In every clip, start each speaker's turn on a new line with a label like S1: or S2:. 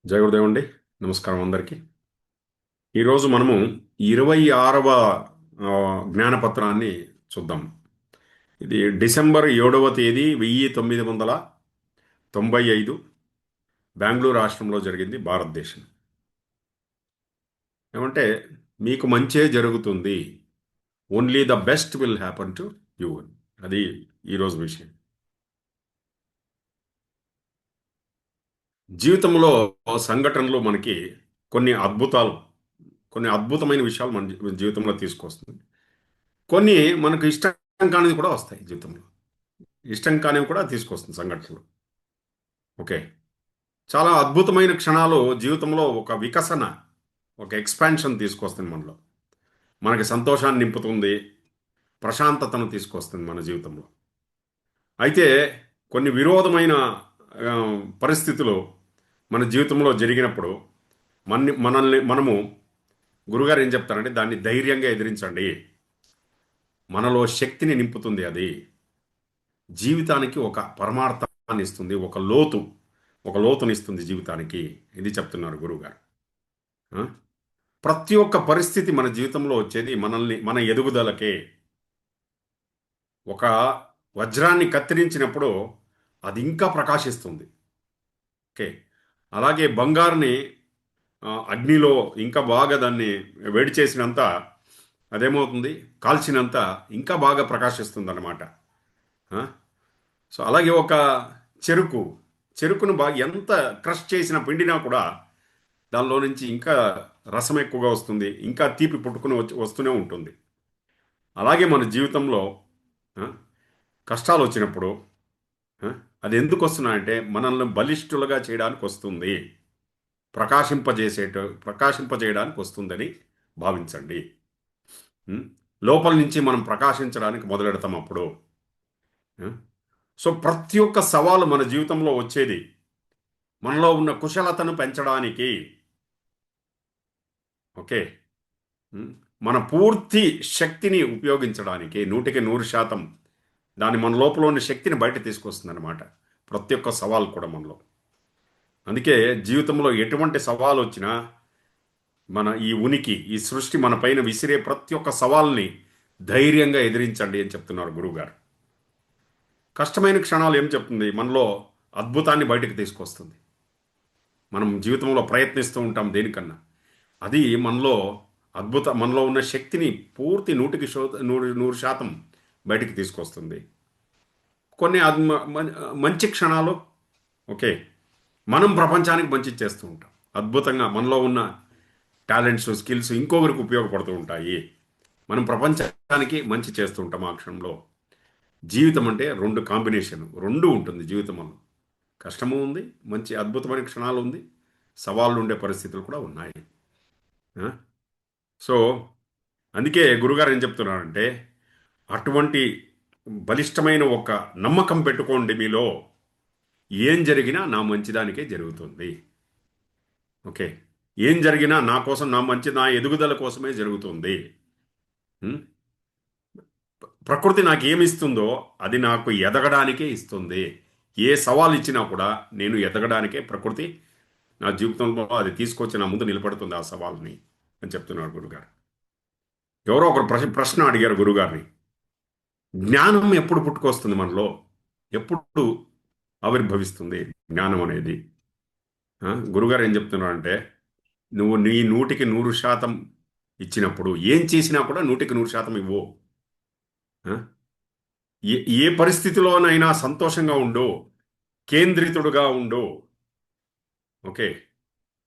S1: జయ గురుదేవ్ అండి. నమస్కారం అందరికీ. ఈరోజు మనము 26వ జ్ఞానపత్రాన్ని చూద్దాం. ఇది డిసెంబర్ 7వ తేదీ 1995 బెంగళూరు రాష్ట్రంలో జరిగింది, భారతదేశం. ఏమంటే, మీకు మంచే జరుగుతుంది, only the best will happen to you. అది ఈరోజు విషయం. జీవితంలో సంఘటనలు మనకి కొన్ని అద్భుతాలు, కొన్ని అద్భుతమైన విషయాలు మన జీవితంలో తీసుకొస్తుంది. కొన్ని మనకు ఇష్టం కానివి కూడా వస్తాయి జీవితంలో. ఇష్టం కానివి కూడా తీసుకొస్తుంది సంఘటనలు. ఓకే. చాలా అద్భుతమైన క్షణాలు జీవితంలో ఒక వికసన, ఒక ఎక్స్పాన్షన్ తీసుకొస్తుంది మనలో. మనకి సంతోషాన్ని నింపుతుంది, ప్రశాంతతను తీసుకొస్తుంది మన జీవితంలో. అయితే కొన్ని విరోధమైన ఆ, పరిస్థితులు మన జీవితంలో జరిగినప్పుడు మనము గురుగారు ఏం చెప్తారంటే, దాన్ని ధైర్యంగా ఎదిరించండి. మనలో శక్తిని నింపుతుంది అది. జీవితానికి ఒక పరమార్థాన్ని ఇస్తుంది, ఒక లోతునిస్తుంది జీవితానికి. ఇది చెప్తున్నారు గురువుగారు. ఆ? ప్రతి ఒక్క పరిస్థితి మన జీవితంలో వచ్చేది మన ఎదుగుదలకే. ఒక వజ్రాన్ని కత్తిరించినప్పుడు అది ఇంకా ప్రకాశిస్తుంది. ఓకే. అలాగే బంగారుని అగ్నిలో ఇంకా బాగా దాన్ని వేడి చేసినంత, అదేమవుతుంది, కాల్చినంత ఇంకా బాగా ప్రకాశిస్తుంది అన్నమాట. సో అలాగే ఒక చెరుకు చెరుకును బాగా ఎంత క్రష్ చేసినా, పిండినా కూడా దానిలో నుంచి ఇంకా రసం ఎక్కువగా వస్తుంది, ఇంకా తీపి పుట్టుకుని వస్తూనే ఉంటుంది. అలాగే మన జీవితంలో ఆ, కష్టాలు వచ్చినప్పుడు ఆ, అది ఎందుకు వస్తున్నాయంటే మనల్ని బలిష్ఠులుగా చేయడానికి వస్తుంది, ప్రకాశింపజేయడానికి వస్తుందని భావించండి. ఉం? లోపల నుంచి మనం ప్రకాశించడానికి మొదలెడతాం అప్పుడు. ఆ? సో ప్రతి ఒక్క సవాలు మన జీవితంలో వచ్చేది మనలో ఉన్న కుశలతను పెంచడానికి. ఓకే. ఉమ్. మన పూర్తి శక్తిని ఉపయోగించడానికి, 100% దాని మన లోపల ఉన్న శక్తిని బయట తీసుకొస్తుంది అనమాట. ప్రతి ఒక్క సవాల్ కూడా మనలో. అందుకే జీవితంలో ఎటువంటి సవాల్ వచ్చినా, ఈ సృష్టి మన పైన విసిరే ప్రతి ఒక్క సవాల్ని ధైర్యంగా ఎదిరించండి అని చెప్తున్నారు గురువుగారు. కష్టమైన క్షణాలు ఏం చెప్తుంది, మనలో అద్భుతాన్ని బయటకు తీసుకొస్తుంది. మనం జీవితంలో ప్రయత్నిస్తూ ఉంటాం దేనికన్నా, అది మనలో ఉన్న శక్తిని పూర్తి 100% బయటికి తీసుకొస్తుంది. కొన్ని మంచి క్షణాలు. ఓకే. మనం ప్రపంచానికి మంచి చేస్తూ ఉంటాం. అద్భుతంగా మనలో ఉన్న టాలెంట్స్, స్కిల్స్ ఇంకొకరికి ఉపయోగపడుతూ ఉంటాయి. మనం ప్రపంచానికి మంచి చేస్తూ ఉంటాం ఆ క్షణంలో. జీవితం అంటే రెండు కాంబినేషన్, రెండు ఉంటుంది జీవితంలో. కష్టము ఉంది, మంచి అద్భుతమైన క్షణాలు ఉంది, సవాళ్ళు ఉండే పరిస్థితులు కూడా ఉన్నాయి. ఆ? సో అందుకే గురుగారు ఏం చెప్తున్నారంటే, అటువంటి బలిష్టమైన ఒక నమ్మకం పెట్టుకోండి మీలో. ఏం జరిగినా నా మంచిదానికే జరుగుతుంది. ఓకే. ఏం జరిగినా నా కోసం, నా ఎదుగుదల కోసమే జరుగుతుంది. ఉం? ప్రకృతి నాకు ఏమి ఇస్తుందో అది నాకు ఎదగడానికే ఇస్తుంది. ఏ సవాల్ ఇచ్చినా కూడా నేను ఎదగడానికే ప్రకృతి నా జీవితంలో అది తీసుకొచ్చి నా ముందు నిలబడుతుంది ఆ సవాల్ని అని చెప్తున్నారు గురుగారు. ఎవరో ఒకరు ప్రశ్న అడిగారు గురుగారిని, జ్ఞానం ఎప్పుడు పుట్టుకొస్తుంది మనలో, ఎప్పుడు ఆవిర్భవిస్తుంది జ్ఞానం అనేది? గురుగారు ఏం చెప్తున్నారంటే, నువ్వు నీ 100% ఇచ్చినప్పుడు, ఏం చేసినా కూడా 100% ఇవ్వు. ఆ? ఏ పరిస్థితిలోనైనా సంతోషంగా ఉండు, కేంద్రితుడుగా ఉండు. ఓకే.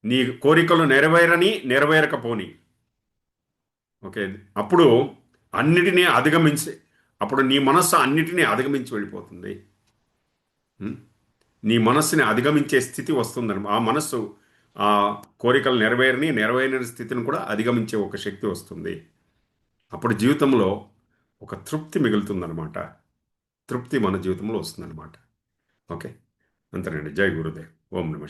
S1: నీ కోరికలు నెరవేరకపోని. ఓకే. అప్పుడు అన్నిటినీ అధిగమించి అప్పుడు నీ మనస్సు అన్నిటినీ అధిగమించి వెళ్ళిపోతుంది. ఉం? నీ మనస్సుని అధిగమించే స్థితి వస్తుందని, ఆ మనస్సు ఆ కోరికలు నెరవేరని స్థితిని కూడా అధిగమించే ఒక శక్తి వస్తుంది. అప్పుడు జీవితంలో ఒక తృప్తి మిగులుతుందనమాట. తృప్తి మన జీవితంలో వస్తుందన్నమాట. ఓకే. అంతేనండి. జై గురుదేవ్. ఓం నమ